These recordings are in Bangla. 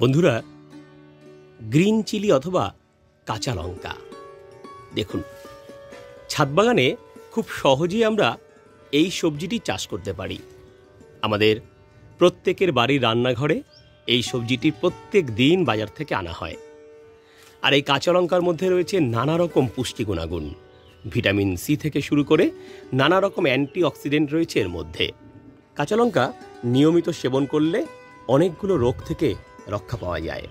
বন্ধুরা, গ্রিন চিলি অথবা কাঁচা লঙ্কা দেখুন, ছাদ বাগানে খুব সহজেই আমরা এই সবজিটি চাষ করতে পারি। আমাদের প্রত্যেকের বাড়ির রান্নাঘরে এই সবজিটি প্রত্যেক দিন বাজার থেকে আনা হয়। আর এই কাঁচা লঙ্কার মধ্যে রয়েছে নানা রকম পুষ্টি গুণাগুণ, ভিটামিন সি থেকে শুরু করে নানা রকম অ্যান্টিঅক্সিডেন্ট রয়েছে এর মধ্যে। কাঁচা লঙ্কা নিয়মিত সেবন করলে অনেকগুলো রোগ থেকে রক্ষা পাওয়া যায়।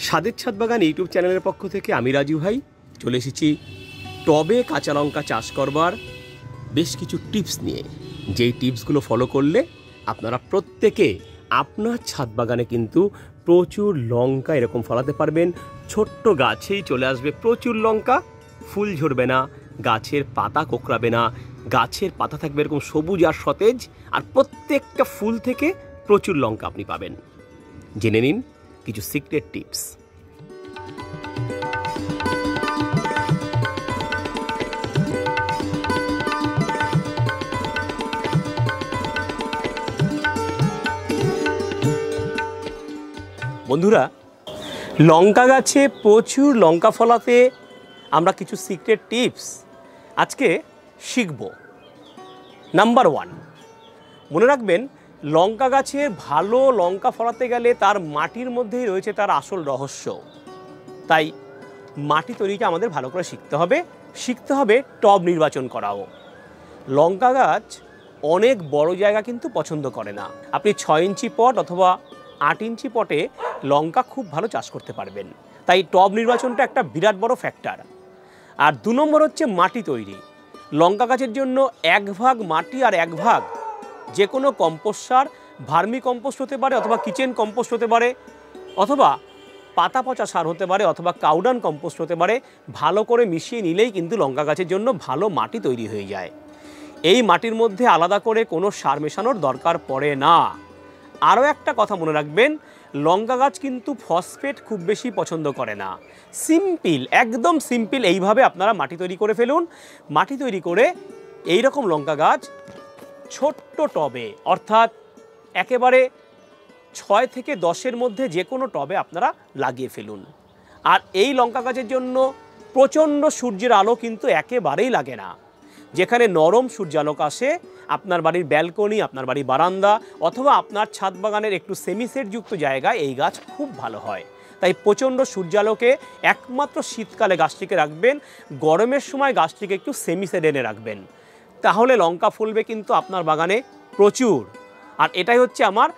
স্বাদের ছাদ বাগান ইউটিউব চ্যানেলের পক্ষ থেকে আমি রাজু ভাই চলে এসেছি টবে কাঁচা লঙ্কা চাষ করবার বেশ কিছু টিপস নিয়ে, যেই টিপসগুলো ফলো করলে আপনারা প্রত্যেকে আপনার ছাদ বাগানে কিন্তু প্রচুর লঙ্কা এরকম ফলাতে পারবেন। ছোট্ট গাছেই চলে আসবে প্রচুর লঙ্কা, ফুল ঝরবে না, গাছের পাতা কোঁকড়াবে না, গাছের পাতা থাকবে এরকম সবুজ আর সতেজ, আর প্রত্যেকটা ফুল থেকে প্রচুর লঙ্কা আপনি পাবেন। জেনে নিন কিছু সিক্রেট টিপস। বন্ধুরা, লঙ্কা গাছে প্রচুর লঙ্কা ফলাতে আমরা কিছু সিক্রেট টিপস আজকে শিখব। নাম্বার 1, মনে রাখবেন, লঙ্কা গাছে ভালো লঙ্কা ফলাতে গেলে তার মাটির মধ্যেই রয়েছে তার আসল রহস্য। তাই মাটি তৈরিটা আমাদের ভালো করে শিখতে হবে টব নির্বাচন করাও। লঙ্কা গাছ অনেক বড় জায়গা কিন্তু পছন্দ করে না। আপনি 6 ইঞ্চি পট অথবা 8 ইঞ্চি পটে লঙ্কা খুব ভালো চাষ করতে পারবেন। তাই টব নির্বাচনটা একটা বিরাট বড় ফ্যাক্টর। আর 2 নম্বর হচ্ছে মাটি তৈরি। লঙ্কা গাছের জন্য 1 ভাগ মাটি আর 1 ভাগ যে কোনো কম্পোস্ট সার, ভার্মি কম্পোস্ট হতে পারে অথবা কিচেন কম্পোস্ট হতে পারে অথবা পাতা পচা সার হতে পারে অথবা কাউডান কম্পোস্ট হতে পারে, ভালো করে মিশিয়ে নিলেই কিন্তু লঙ্কা গাছের জন্য ভালো মাটি তৈরি হয়ে যায়। এই মাটির মধ্যে আলাদা করে কোনো সার মেশানোর দরকার পড়ে না। আরও একটা কথা মনে রাখবেন, লঙ্কা গাছ কিন্তু ফসফেট খুব বেশি পছন্দ করে না। সিম্পল, একদম সিম্পল এইভাবে আপনারা মাটি তৈরি করে ফেলুন। মাটি তৈরি করে এই রকম লঙ্কা গাছ ছোট্ট টবে, অর্থাৎ একেবারে 6 থেকে 10-এর মধ্যে যে কোনো টবে আপনারা লাগিয়ে ফেলুন। আর এই লঙ্কা গাছের জন্য প্রচণ্ড সূর্যের আলো কিন্তু একেবারেই লাগে না। যেখানে নরম সূর্যালোক আসে, আপনার বাড়ির ব্যালকনি, আপনার বাড়ির বারান্দা অথবা আপনার ছাদ বাগানের একটু সেমিসেটযুক্ত জায়গায় এই গাছ খুব ভালো হয়। তাই প্রচণ্ড সূর্যালোকে একমাত্র শীতকালে গাছটিকে রাখবেন, গরমের সময় গাছটিকে একটু সেমিসেট এনে রাখবেন, তাহলে লঙ্কা ফলবে কিন্তু আপনার বাগানে প্রচুর। আর এটাই হচ্ছে আমার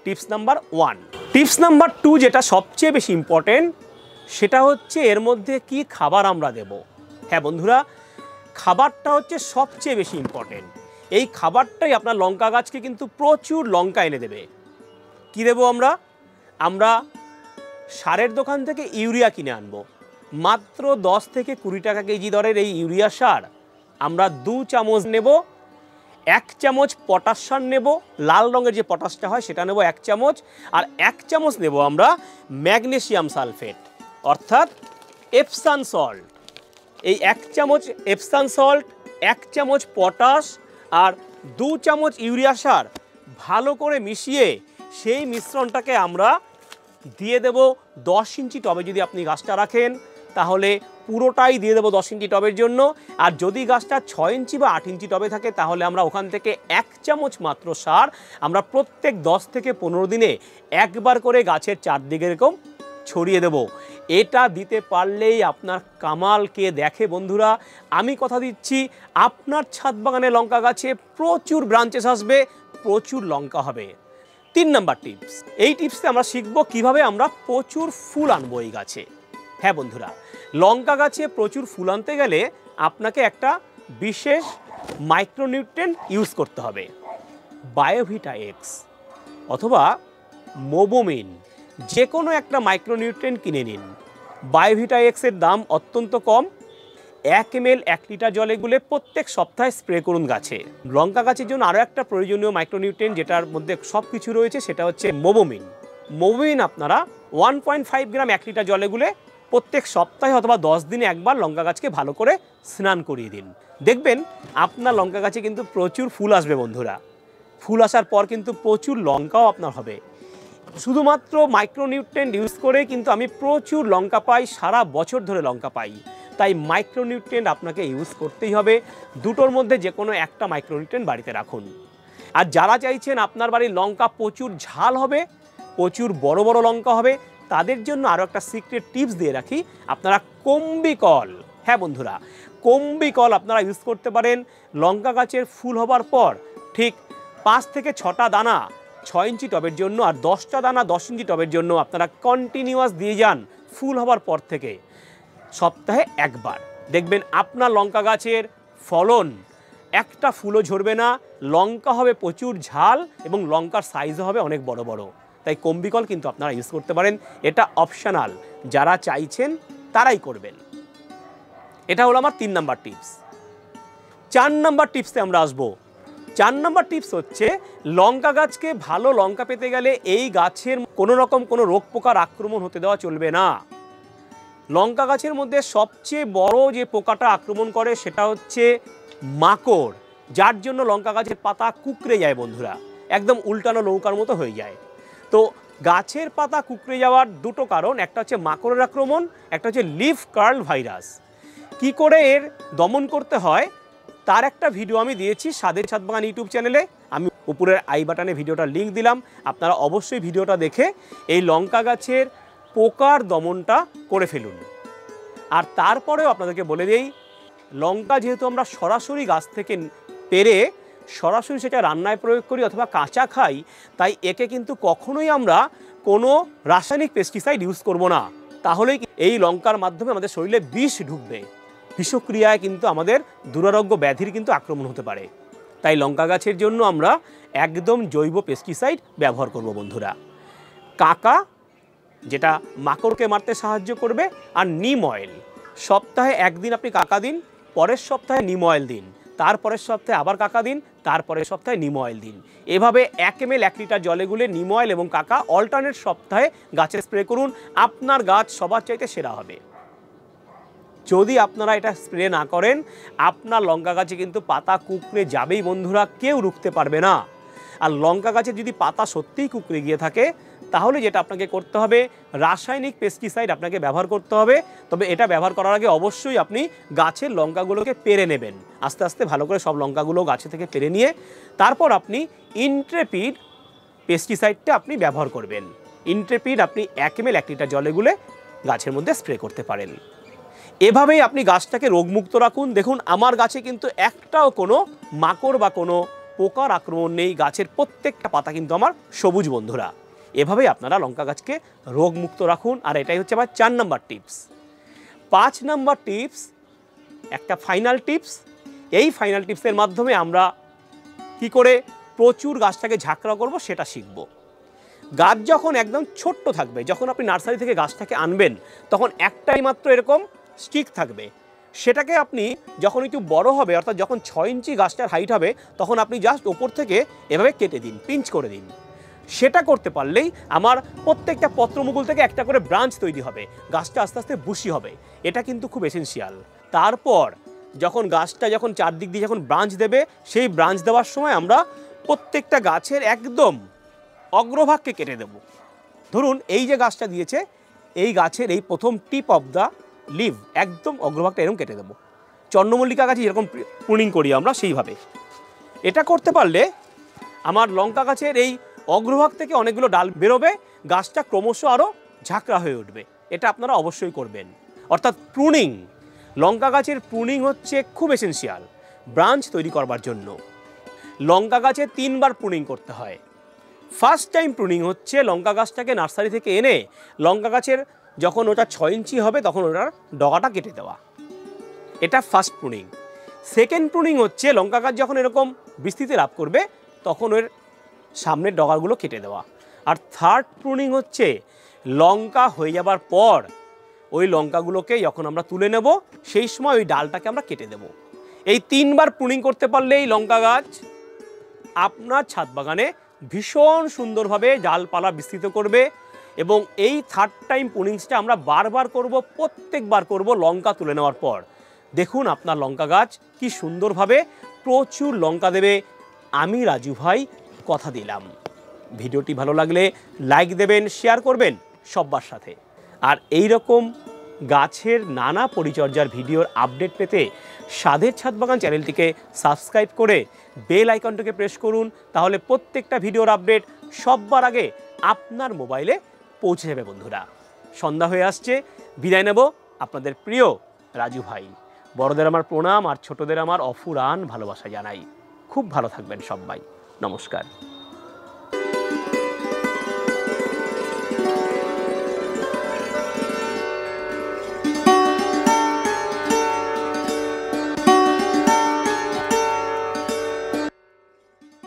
টিপস নাম্বার 1। টিপস নাম্বার 2 যেটা সবচেয়ে বেশি ইম্পর্টেন্ট, সেটা হচ্ছে এর মধ্যে কি খাবার আমরা দেব। হ্যাঁ বন্ধুরা, খাবারটা হচ্ছে সবচেয়ে বেশি ইম্পর্টেন্ট। এই খাবারটাই আপনার লঙ্কা গাছকে কিন্তু প্রচুর লঙ্কা এনে দেবে। কি দেব আমরা সারের দোকান থেকে ইউরিয়া কিনে আনবো। মাত্র 10 থেকে 20 টাকা কেজি দরের এই ইউরিয়া সার আমরা 2 চামচ নেব। 1 চামচ পটাশ সার নেব, লাল রঙের যে পটাশটা হয় সেটা নেব 1 চামচ। আর 1 চামচ নেব আমরা ম্যাগনেসিয়াম সালফেট, অর্থাৎ এপসাম সল্ট। এই 1 চামচ এপসাম সল্ট, 1 চামচ পটাশ আর 2 চামচ ইউরিয়া সার ভালো করে মিশিয়ে সেই মিশ্রণটাকে আমরা দিয়ে দেব 10 ইঞ্চি টবে। যদি আপনি গাছটা রাখেন তাহলে পুরোটাই দিয়ে দেবো 10 ইঞ্চি টবের জন্য। আর যদি গাছটা 6 ইঞ্চি বা 8 ইঞ্চি টবে থাকে তাহলে আমরা ওখান থেকে 1 চামচ মাত্র সার আমরা প্রত্যেক 10 থেকে 15 দিনে একবার করে গাছের চারদিকে এরকম ছড়িয়ে দেব। এটা দিতে পারলেই আপনার কামাল কে দেখে বন্ধুরা। আমি কথা দিচ্ছি, আপনার ছাদ বাগানে লঙ্কা গাছে প্রচুর ব্রাঞ্চেস আসবে, প্রচুর লঙ্কা হবে। 3 নাম্বার টিপস, এই টিপসে আমরা শিখব কিভাবে আমরা প্রচুর ফুল আনবো এই গাছে। হ্যাঁ বন্ধুরা, লঙ্কা গাছে প্রচুর ফুল আনতে গেলে আপনাকে একটা বিশেষ মাইক্রোনিউট্রিয়েন্ট ইউজ করতে হবে। বায়োভিটা এক্স অথবা মোবোমিন, যে কোনো একটা মাইক্রোনিউট্রিয়েন্ট কিনে নিন। বায়োভিটা এক্সের দাম অত্যন্ত কম। 1 ml 1 লিটার জলে গুলে প্রত্যেক সপ্তাহে স্প্রে করুন গাছে। লঙ্কা গাছের জন্য আরও একটা প্রয়োজনীয় মাইক্রোনিউট্রিয়েন্ট যেটার মধ্যে সব কিছু রয়েছে, সেটা হচ্ছে মোবোমিন। মোবোমিন আপনারা 1.5 গ্রাম 1 লিটার জলে গুলে প্রত্যেক সপ্তাহে অথবা 10 দিনে একবার লঙ্কা গাছকে ভালো করে স্নান করিয়ে দিন। দেখবেন আপনার লঙ্কা গাছে কিন্তু প্রচুর ফুল আসবে বন্ধুরা। ফুল আসার পর কিন্তু প্রচুর লঙ্কাও আপনার হবে। শুধুমাত্র মাইক্রোনিউট্রিয়েন্ট ইউজ করে কিন্তু আমি প্রচুর লঙ্কা পাই, সারা বছর ধরে লঙ্কা পাই। তাই মাইক্রোনিউট্রিয়েন্ট আপনাকে ইউজ করতেই হবে। দুটোর মধ্যে যে কোনো একটা মাইক্রোনিউট্রিয়েন্ট বাড়িতে রাখুন। আর যারা চাইছেন আপনার বাড়ির লঙ্কা প্রচুর ঝাল হবে, প্রচুর বড় বড় লঙ্কা হবে, তাদের জন্য আরও একটা সিক্রেট টিপস দিয়ে রাখি। আপনারা কম্বিকল, হ্যাঁ বন্ধুরা, কম্বিকল আপনারা ইউজ করতে পারেন। লঙ্কা গাছের ফুল হবার পর ঠিক 5 থেকে 6টা দানা 6 ইঞ্চি টবের জন্য আর 10টা দানা 10 ইঞ্চি টবের জন্য আপনারা কন্টিনিউয়াস দিয়ে যান ফুল হবার পর থেকে সপ্তাহে একবার। দেখবেন আপনার লঙ্কা গাছের ফলন একটা ফুলও ঝরবে না, লঙ্কা হবে প্রচুর ঝাল এবং লঙ্কার সাইজও হবে অনেক বড় বড়। তাই কম্বিকল কিন্তু আপনারা ইউজ করতে পারেন, এটা অপশনাল, যারা চাইছেন তারাই করবেন। এটা হলো আমার 3 নাম্বার টিপস। 4 নাম্বার টিপসে আমরা আসবো। 4 নাম্বার টিপস হচ্ছে লঙ্কা গাছকে ভালো লঙ্কা পেতে গেলে এই গাছের কোনো রকম কোনো রোগ পোকার আক্রমণ হতে দেওয়া চলবে না। লঙ্কা গাছের মধ্যে সবচেয়ে বড় যে পোকাটা আক্রমণ করে সেটা হচ্ছে মাকড়, যার জন্য লঙ্কা গাছের পাতা কুঁকড়ে যায় বন্ধুরা, একদম উল্টানো নৌকার মতো হয়ে যায়। তো গাছের পাতা কুঁকড়ে যাওয়ার দুটো কারণ, একটা হচ্ছে মাকড়ের আক্রমণ, একটা হচ্ছে লিফ কার্ল ভাইরাস। কি করে এর দমন করতে হয় তার একটা ভিডিও আমি দিয়েছি স্বাদের ছাদ বাগান ইউটিউব চ্যানেলে। আমি উপরের আই বাটনে ভিডিওটার লিঙ্ক দিলাম, আপনারা অবশ্যই ভিডিওটা দেখে এই লঙ্কা গাছের পোকার দমনটা করে ফেলুন। আর তারপরেও আপনাদেরকে বলে দেই, লঙ্কা যেহেতু আমরা সরাসরি গাছ থেকে পেরে সরাসরি সেটা রান্নায় প্রয়োগ করি অথবা কাঁচা খাই, তাই একে কিন্তু কখনোই আমরা কোনো রাসায়নিক পেস্টিসাইড ইউজ করব না, তাহলেই এই লঙ্কার মাধ্যমে আমাদের শরীরে বিষ ঢুকবে। বিষক্রিয়ায় কিন্তু আমাদের দুরারোগ্য ব্যাধির কিন্তু আক্রমণ হতে পারে। তাই লঙ্কা গাছের জন্য আমরা একদম জৈব পেস্টিসাইড ব্যবহার করব বন্ধুরা। কাকা, যেটা মাকড়কে মারতে সাহায্য করবে, আর নিম অয়েল। সপ্তাহে একদিন আপনি কাকা দিন, পরের সপ্তাহে নিম অয়েল দিন, তারপরের সপ্তাহে আবার কাকা দিন, তারপরের সপ্তাহে নিম অয়েল দিন। এভাবে 1 ml 1 লিটার জলে গুলে নিম অয়েল এবং কাকা অল্টারনেট সপ্তাহে গাছে স্প্রে করুন। আপনার গাছ সবার চাইতে সেরা হবে। যদি আপনারা এটা স্প্রে না করেন, আপনার লঙ্কা গাছে কিন্তু পাতা কুঁকড়ে যাবেই বন্ধুরা, কেউ রুখতে পারবে না। আর লঙ্কা গাছে যদি পাতা সত্যিই কুঁকড়ে গিয়ে থাকে, তাহলে যেটা আপনাকে করতে হবে, রাসায়নিক পেস্টিসাইড আপনাকে ব্যবহার করতে হবে। তবে এটা ব্যবহার করার আগে অবশ্যই আপনি গাছের লঙ্কাগুলোকে পেরে নেবেন, আস্তে আস্তে ভালো করে সব লঙ্কাগুলো গাছে থেকে পেরে নিয়ে তারপর আপনি ইন্ট্রেপিড পেস্টিসাইডটা আপনি ব্যবহার করবেন। ইন্ট্রেপিড আপনি 1 ml 1 লিটার জলে গুলে গাছের মধ্যে স্প্রে করতে পারেন। এভাবেই আপনি গাছটাকে রোগমুক্ত রাখুন। দেখুন আমার গাছে কিন্তু একটাও কোনো মাকড় বা কোনো পোকার আক্রমণ নেই, গাছের প্রত্যেকটা পাতা কিন্তু আমার সবুজ বন্ধুরা। এভাবেই আপনারা লঙ্কা গাছকে রোগমুক্ত রাখুন। আর এটাই হচ্ছে আমার 4 নাম্বার টিপস। 5 নাম্বার টিপস একটা ফাইনাল টিপস। এই ফাইনাল টিপসের মাধ্যমে আমরা কি করে প্রচুর গাছটাকে ঝাঁকড়া করব সেটা শিখব। গাছ যখন একদম ছোট্ট থাকবে, যখন আপনি নার্সারি থেকে গাছটাকে আনবেন, তখন একটাই মাত্র এরকম স্টিক থাকবে। সেটাকে আপনি যখন একটু বড় হবে, অর্থাৎ যখন 6 ইঞ্চি গাছটার হাইট হবে, তখন আপনি জাস্ট ওপর থেকে এভাবে কেটে দিন, পিঞ্চ করে দিন। সেটা করতে পারলেই আমার প্রত্যেকটা পত্রমুকুল থেকে একটা করে ব্রাঞ্চ তৈরি হবে, গাছটা আস্তে আস্তে বুশি হবে। এটা কিন্তু খুব এসেন্সিয়াল। তারপর যখন গাছটা যখন চারদিক দিয়ে যখন ব্রাঞ্চ দেবে, সেই ব্রাঞ্চ দেওয়ার সময় আমরা প্রত্যেকটা গাছের একদম অগ্রভাগকে কেটে দেব। ধরুন এই যে গাছটা দিয়েছে, এই গাছের এই প্রথম টিপ অফ দ্য লিভ একদম অগ্রভাগটা এরকম কেটে দেবো। চন্দ্রমল্লিকা গাছে যেরকম প্রুনিং করি আমরা সেইভাবে। এটা করতে পারলে আমার লঙ্কা গাছের এই অগ্রভাগ থেকে অনেকগুলো ডাল বেরোবে, গাছটা ক্রমশ আরও ঝাঁকড়া হয়ে উঠবে। এটা আপনারা অবশ্যই করবেন। অর্থাৎ প্রুনিং, লঙ্কা গাছের প্রুনিং হচ্ছে খুব এসেন্সিয়াল ব্রাঞ্চ তৈরি করবার জন্য। লঙ্কা গাছে 3 বার প্রুনিং করতে হয়। ফার্স্ট টাইম প্রুনিং হচ্ছে লঙ্কা গাছটাকে নার্সারি থেকে এনে লঙ্কা গাছের যখন ওটা 6 ইঞ্চি হবে তখন ওটার ডগাটা কেটে দেওয়া, এটা ফার্স্ট প্রুনিং। সেকেন্ড প্রুনিং হচ্ছে লঙ্কা গাছ যখন এরকম বিস্তৃতি লাভ করবে তখন ওর সামনের ডগাগুলো কেটে দেওয়া। আর থার্ড প্রুনিং হচ্ছে লঙ্কা হয়ে যাবার পর ওই লঙ্কাগুলোকে যখন আমরা তুলে নেব সেই সময় ওই ডালটাকে আমরা কেটে দেব। এই 3 বার প্রুনিং করতে পারলেই লঙ্কা গাছ আপনার ছাদ বাগানে ভীষণ সুন্দরভাবে ডালপালা বিস্তৃত করবে। এবং এই থার্ড টাইম প্রুনিংসটা আমরা বারবার করব, প্রত্যেকবার করব লঙ্কা তুলে নেওয়ার পর। দেখুন আপনার লঙ্কা গাছ কি সুন্দরভাবে প্রচুর লঙ্কা দেবে। আমি রাজু ভাই কথা দিলাম। ভিডিওটি ভালো লাগলে লাইক দেবেন, শেয়ার করবেন সবার সাথে। আর এই রকম গাছের নানা পরিচর্যার ভিডিওর আপডেট পেতে স্বাদের ছাদ বাগান চ্যানেলটিকে সাবস্ক্রাইব করে বেল আইকনটিকে প্রেস করুন, তাহলে প্রত্যেকটা ভিডিওর আপডেট সবার আগে আপনার মোবাইলে পৌঁছে যাবে। বন্ধুরা, সন্ধ্যা হয়ে আসছে, বিদায় নেব। আপনাদের প্রিয় রাজু ভাই। বড়দের আমার প্রণাম আর ছোটদের আমার অফুরান ভালোবাসা জানাই। খুব ভালো থাকবেন সবাই। নমস্কার।